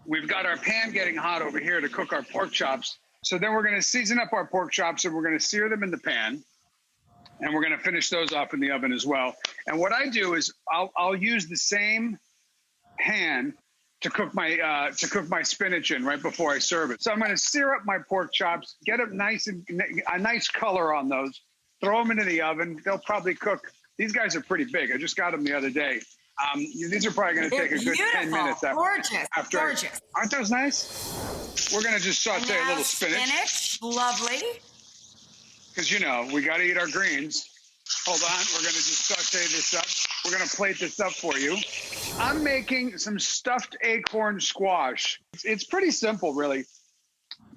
We've got our pan getting hot over here to cook our pork chops. So then we're going to season up our pork chops and we're going to sear them in the pan. And we're going to finish those off in the oven as well. And what I do is I'll use the same pan to cook my spinach in right before I serve it. So I'm going to sear up my pork chops, get a nice color on those, throw them into the oven. They'll probably cook. These guys are pretty big. I just got them the other day. These are probably going to take a good 10 minutes. Gorgeous. Aren't those nice? We're going to just saute a little spinach. Lovely. Because, you know, we got to eat our greens. Hold on. We're going to just saute this up. We're going to plate this up for you. I'm making some stuffed acorn squash. It's pretty simple, really.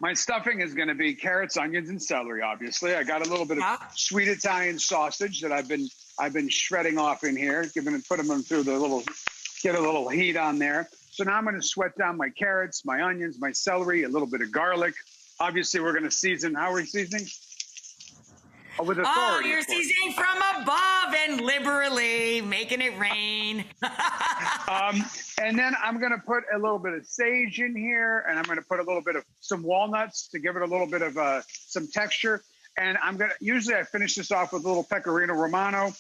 My stuffing is going to be carrots, onions, and celery, obviously. I got a little bit of sweet Italian sausage that I've been shredding off in here, putting them through get a little heat on there. So now I'm going to sweat down my carrots, my onions, my celery, a little bit of garlic. Obviously, we're going to season. How are we seasoning? Oh, with authority. Oh, you're seasoning from above and liberally, making it rain. And then I'm going to put a little bit of sage in here, and I'm going to put a little bit of some walnuts to give it a little bit of some texture. And usually I finish this off with a little pecorino romano.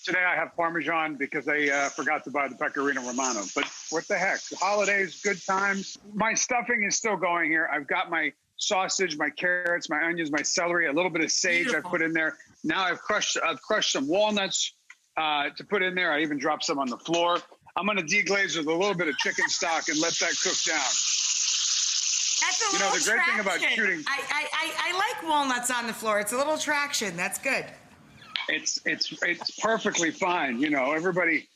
Today I have Parmesan because I forgot to buy the pecorino romano. But what the heck? The holidays, good times. My stuffing is still going here. I've got my sausage, my carrots, my onions, my celery, a little bit of sage. Beautiful. I put in there. Now I've crushed some walnuts to put in there. I even dropped some on the floor. I'm going to deglaze with a little bit of chicken stock and let that cook down. That's a little the great thing about shooting. I like walnuts on the floor. It's a little traction. That's good. It's perfectly fine. You know, everybody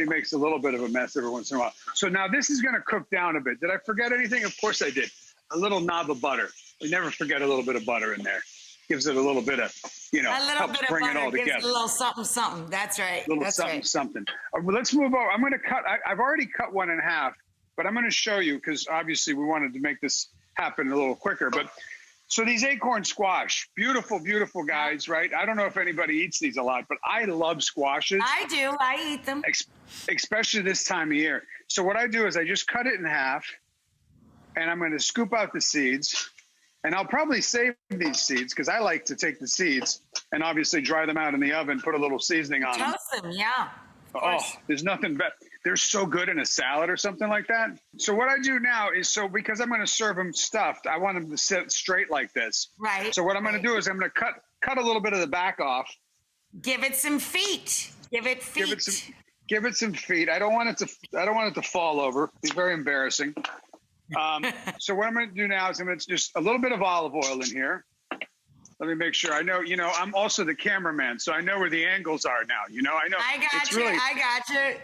makes a little bit of a mess every once in a while. So now this is going to cook down a bit. Did I forget anything? Of course I did. A little knob of butter. We never forget a little bit of butter in there. Gives it a little bit of, helps bring it all together. Gives it a little something. That's right. A little something. Well, let's move over. I'm going to cut. I've already cut one in half, but I'm going to show you because obviously we wanted to make this happen a little quicker. But so these acorn squash, beautiful, beautiful guys, right? I don't know if anybody eats these a lot, but I love squashes. I do. I eat them. Especially this time of year. So what I do is I just cut it in half, and I'm going to scoop out the seeds. And I'll probably save these seeds because I like to take the seeds and obviously dry them out in the oven, put a little seasoning on them. Toast them, yeah. Oh, there's nothing better. They're so good in a salad or something like that. So what I do now is, because I'm going to serve them stuffed, I want them to sit straight like this. Right. So what I'm going to do is I'm going to cut a little bit of the back off. Give it some feet. Give it some feet. I don't want it to fall over. It'd be very embarrassing. So what I'm going to do now is I'm going to just a little bit of olive oil in here. Let me make sure. I know, I'm also the cameraman, so I know where the angles are now. I know. I got you.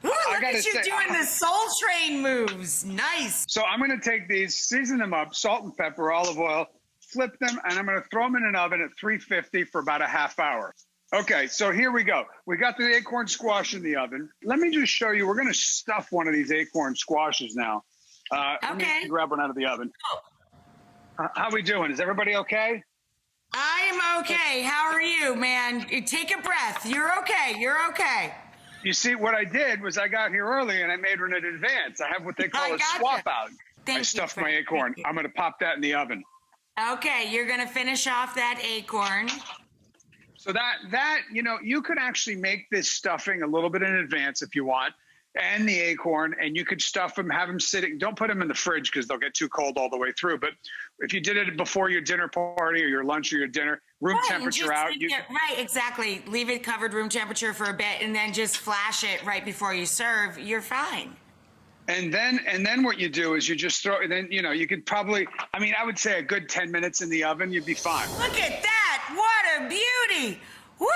Ooh, look at you doing the Soul Train moves. Nice. So I'm going to take these, season them up, salt and pepper, olive oil, flip them, and I'm going to throw them in an oven at 350 for about a half hour. Okay, so here we go. We got the acorn squash in the oven. Let me just show you. We're going to stuff one of these acorn squashes now. Let me grab one out of the oven. How we doing? Is everybody okay? I'm okay. How are you, man? Take a breath. You're okay. You see, what I did was I got here early and I made one in advance. I have what they call a swap out. I stuffed my acorn. I'm going to pop that in the oven. Okay, you're going to finish off that acorn. So that you could actually make this stuffing a little bit in advance if you want. And the acorn, and you could stuff them, have them sitting. Don't put them in the fridge because they'll get too cold all the way through. But if you did it before your dinner party or your lunch or your dinner, room temperature out. Right, exactly. Leave it covered room temperature for a bit, and then just flash it right before you serve. You're fine. And then what you do is you just throw. And then you could probably. I would say a good 10 minutes in the oven, you'd be fine. Look at that! What a beauty! Woo!